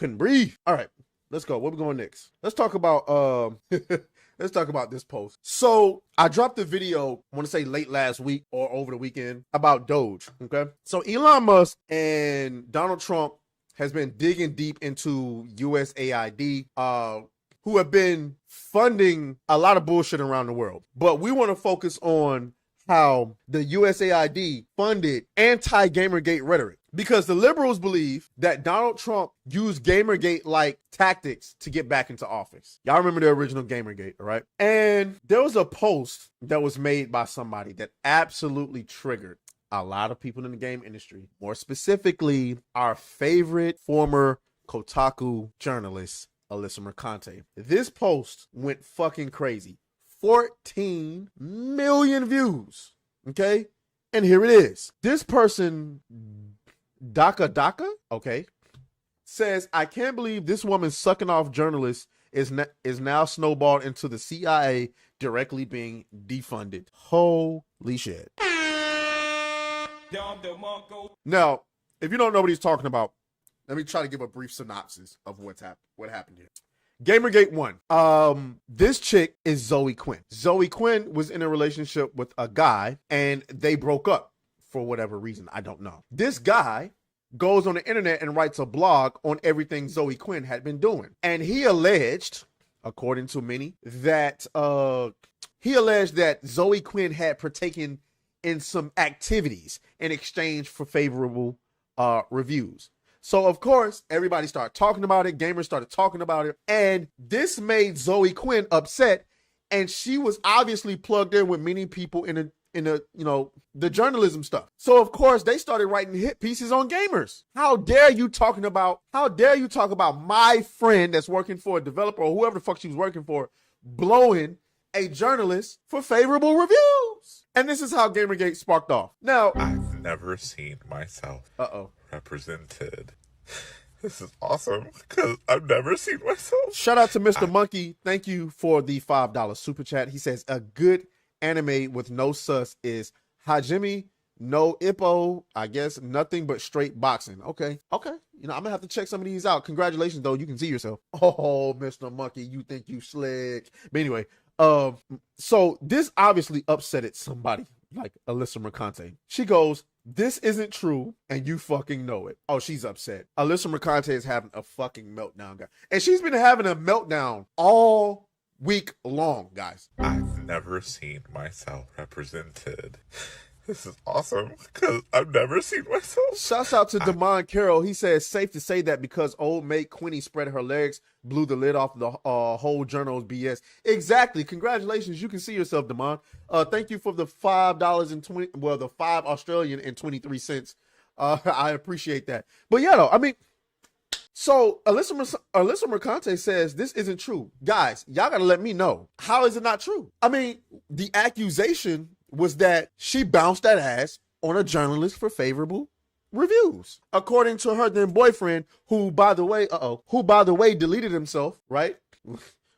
couldn't breathe. All right, let's go. Where we going next? Let's talk about let's talk about this post. So I dropped a video, I want to say late last week or over the weekend, about Doge. Okay. So Elon Musk and Donald Trump has been digging deep into USAID, who have been funding a lot of bullshit around the world. But we want to focus on how the USAID funded anti-Gamergate rhetoric. Because the liberals believe that Donald Trump used Gamergate-like tactics to get back into office. Y'all remember the original Gamergate, right? And there was a post that was made by somebody that absolutely triggered a lot of people in the game industry. More specifically, our favorite former Kotaku journalist, Alyssa Mercante. This post went fucking crazy. 14 million views. Okay? And here it is. This person, Daka, okay, says, I can't believe this woman sucking off journalists is now snowballed into the CIA directly being defunded. Holy shit. Now, if you don't know what he's talking about, let me try to give a brief synopsis of what happened here. Gamergate 1. This chick is Zoe Quinn. Zoe Quinn was in a relationship with a guy and they broke up for whatever reason. I don't know. This guy goes on the internet and writes a blog on everything Zoe Quinn had been doing. And he alleged, according to many, that Zoe Quinn had partaken in some activities in exchange for favorable reviews. So, of course, everybody started talking about it. Gamers started talking about it. And this made Zoe Quinn upset. And she was obviously plugged in with many people in the journalism stuff. So, of course, they started writing hit pieces on gamers. How dare you talk about my friend that's working for a developer or whoever the fuck she was working for, blowing a journalist for favorable reviews. And this is how Gamergate sparked off. Now, I've never seen myself represented. This is awesome because I've never seen myself. Shout out to Mr. Monkey. Thank you for the $5 super chat. He says a good anime with no sus is Hajime no Ippo. I guess nothing but straight boxing. Okay. You know, I'm gonna have to check some of these out. Congratulations, though. You can see yourself. Oh, Mr. Monkey, you think you slick. But anyway, so this obviously upsetted somebody like Alyssa Mercante. She goes, this isn't true, and you fucking know it. Oh, she's upset. Alyssa Mercante is having a fucking meltdown, guys. And she's been having a meltdown all week long, guys. I've never seen myself represented. This is awesome because I've never seen myself. Shouts out to Damon Carroll. He says, safe to say that because old mate Quinny spread her legs, blew the lid off the whole journal's BS. Exactly. Congratulations. You can see yourself, Damon. Thank you for the $5.20, well, the 5 Australian and 23 cents. I appreciate that. But yeah, though, I mean, so Alyssa Mercante says this isn't true. Guys, y'all got to let me know. How is it not true? I mean, the accusation was that she bounced that ass on a journalist for favorable reviews. According to her then boyfriend, who by the way deleted himself, right?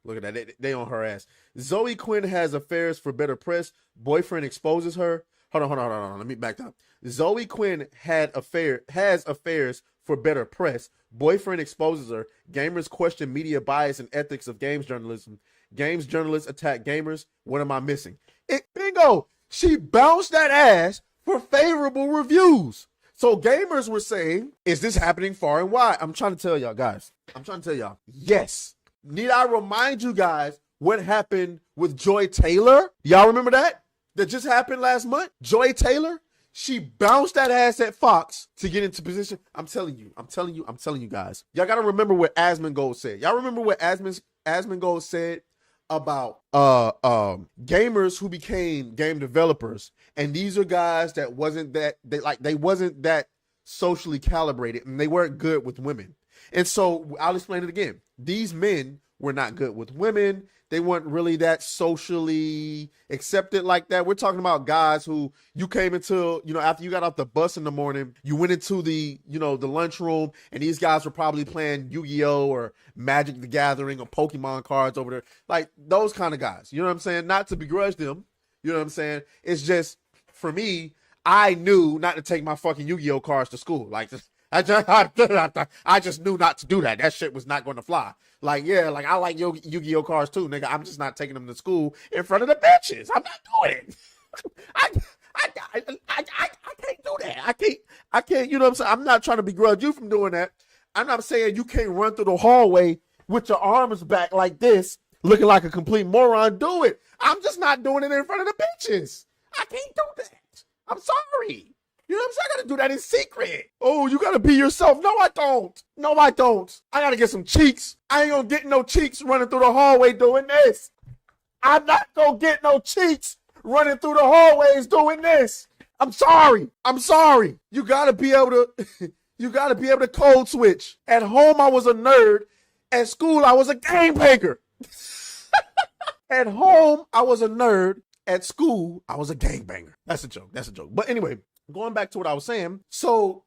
Look at that. They on her ass. Zoe Quinn has affairs for better press. Boyfriend exposes her. Hold on. Let me back up. Zoe Quinn has affairs for better press. Boyfriend exposes her. Gamers question media bias and ethics of games journalism. Games journalists attack gamers. What am I missing? Bingo! She bounced that ass for favorable reviews. So gamers were saying, is this happening far and wide? I'm trying to tell y'all, guys. Yes. Need I remind you guys what happened with Joy Taylor? Y'all remember that? That just happened last month? Joy Taylor? She bounced that ass at Fox to get into position. I'm telling you, guys. Y'all got to remember what Asmongold said. Y'all remember what Asmongold said about gamers who became game developers, and these are guys that wasn't that socially calibrated, and they weren't good with women. And so I'll explain it again. These men were not good with women. They weren't really that socially accepted like that. We're talking about guys who you came into, after you got off the bus in the morning, you went into the lunchroom, and these guys were probably playing Yu-Gi-Oh! Or Magic the Gathering or Pokemon cards over there. Like those kind of guys. You know what I'm saying? Not to begrudge them. You know what I'm saying? It's just, for me, I knew not to take my fucking Yu-Gi-Oh! Cards to school. Like, I just knew not to do that. That shit was not going to fly. Like, yeah, like I like Yu-Gi-Oh cards too, nigga. I'm just not taking them to school in front of the bitches. I'm not doing it. I can't do that. I can't, you know what I'm saying? I'm not trying to begrudge you from doing that. I'm not saying you can't run through the hallway with your arms back like this, looking like a complete moron. Do it. I'm just not doing it in front of the bitches. I can't do that. I'm sorry. You know what I'm saying? I gotta do that in secret. Oh, you gotta be yourself. No, I don't. No, I don't. I gotta get some cheeks. I ain't gonna get no cheeks running through the hallway doing this. I'm not gonna get no cheeks running through the hallways doing this. I'm sorry. I'm sorry. You gotta be able to, you gotta be able to code switch. At home, I was a nerd. At school, I was a gangbanger. At home, I was a nerd. At school, I was a gangbanger. That's a joke. That's a joke. But anyway, going back to what I was saying. So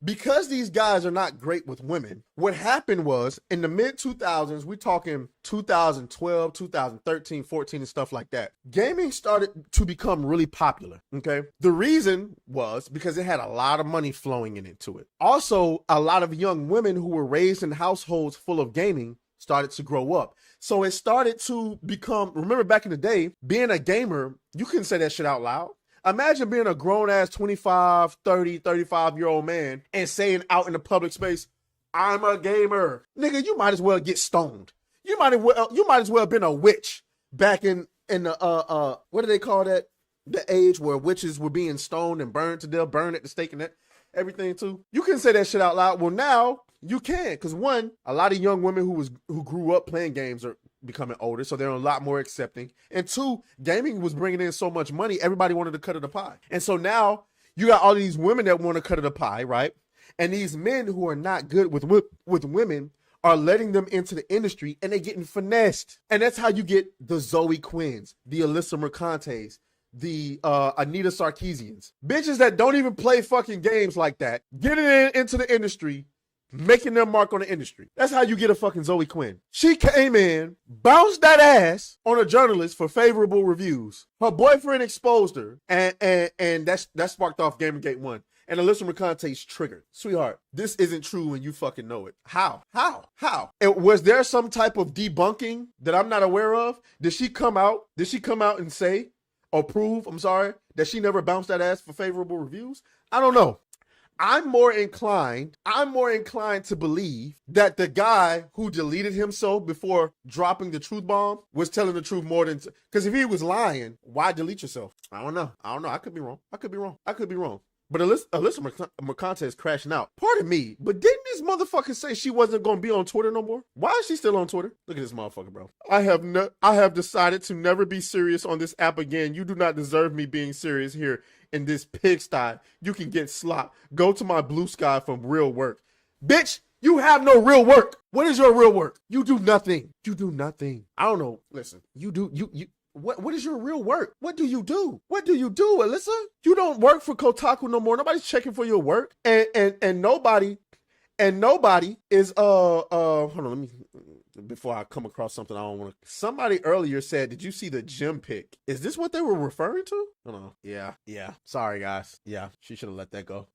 because these guys are not great with women, what happened was in the mid 2000s, we talking 2012, 2013, 14 and stuff like that. Gaming started to become really popular. Okay. The reason was because it had a lot of money flowing into it. Also, a lot of young women who were raised in households full of gaming started to grow up. So it started to become, remember back in the day, being a gamer, you couldn't say that shit out loud. Imagine being a grown-ass 25, 30, 35-year-old man and saying out in the public space, I'm a gamer. Nigga, you might as well get stoned. You might as well have been a witch back in the, what do they call that? The age where witches were being stoned and burned to death, burned at the stake and that, everything too. You couldn't say that shit out loud. Well, now you can, because one, a lot of young women who grew up playing games are becoming older, so they're a lot more accepting. And two, gaming was bringing in so much money, everybody wanted to cut of the pie. And so now you got all these women that want to cut of the pie, right? And these men who are not good with women are letting them into the industry, and they're getting finessed. And that's how you get the Zoe Quinns, the Alyssa Mercantes, the Anita Sarkeesians. Bitches that don't even play fucking games like that, getting into the industry, making their mark on the industry. That's how you get a fucking Zoe Quinn. She came in, bounced that ass on a journalist for favorable reviews. Her boyfriend exposed her, and that sparked off Gamergate 1. And Alyssa Mercante's triggered. Sweetheart, this isn't true and you fucking know it. How? Was there some type of debunking that I'm not aware of? Did she come out and say, or prove, I'm sorry, that she never bounced that ass for favorable reviews? I don't know. I'm more inclined to believe that the guy who deleted himself before dropping the truth bomb was telling the truth more than, because if he was lying, why delete yourself? I don't know. I could be wrong. But Alyssa Mercante is crashing out. Pardon me, but didn't this motherfucker say she wasn't going to be on Twitter no more? Why is she still on Twitter? Look at this motherfucker, bro. I have decided to never be serious on this app again. You do not deserve me being serious here in this pigsty. You can get slop. Go to my blue sky from real work. Bitch, you have no real work. What is your real work? You do nothing. I don't know. Listen, What is your real work? What do you do? Alyssa? You don't work for Kotaku no more. Nobody's checking for your work. And nobody is hold on, let me, before I come across something I don't want to. Somebody earlier said, did you see the gym pic? Is this what they were referring to? Hold on. Yeah. Sorry guys. Yeah, she should have let that go.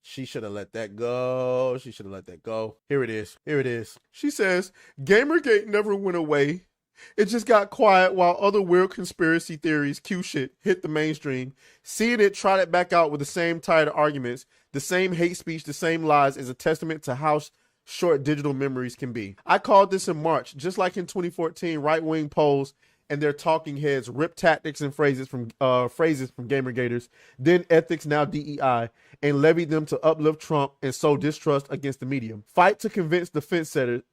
Here it is. She says, Gamergate never went away. It just got quiet while other weird conspiracy theories, Q shit, hit the mainstream. Seeing it trot it back out with the same tired arguments, the same hate speech, the same lies is a testament to how short digital memories can be. I called this in March, just like in 2014, right-wing polls and their talking heads rip tactics and phrases from Gamergaters, then ethics, now DEI, and levied them to uplift Trump and sow distrust against the medium. Fight to convince the fence sitters.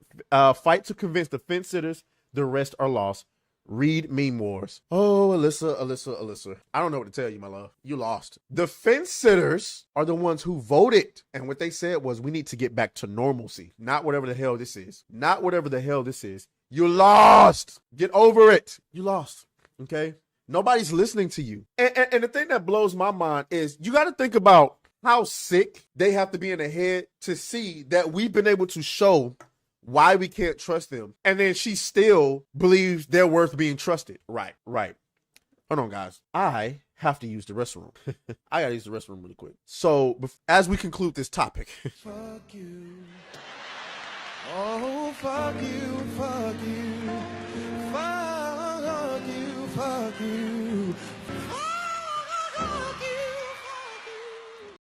The rest are lost. Read Meme Wars. Oh, Alyssa. I don't know what to tell you, my love. You lost. The fence sitters are the ones who voted. And what they said was, we need to get back to normalcy. Not whatever the hell this is. You lost. Get over it. You lost. Okay? Nobody's listening to you. And the thing that blows my mind is you got to think about how sick they have to be in the head to see that we've been able to show why we can't trust them. And then she still believes they're worth being trusted. Right. Hold on, guys. I have to use the restroom. I gotta use the restroom really quick. So as we conclude this topic. Fuck you. Oh, fuck you, fuck you. Fuck you, fuck you.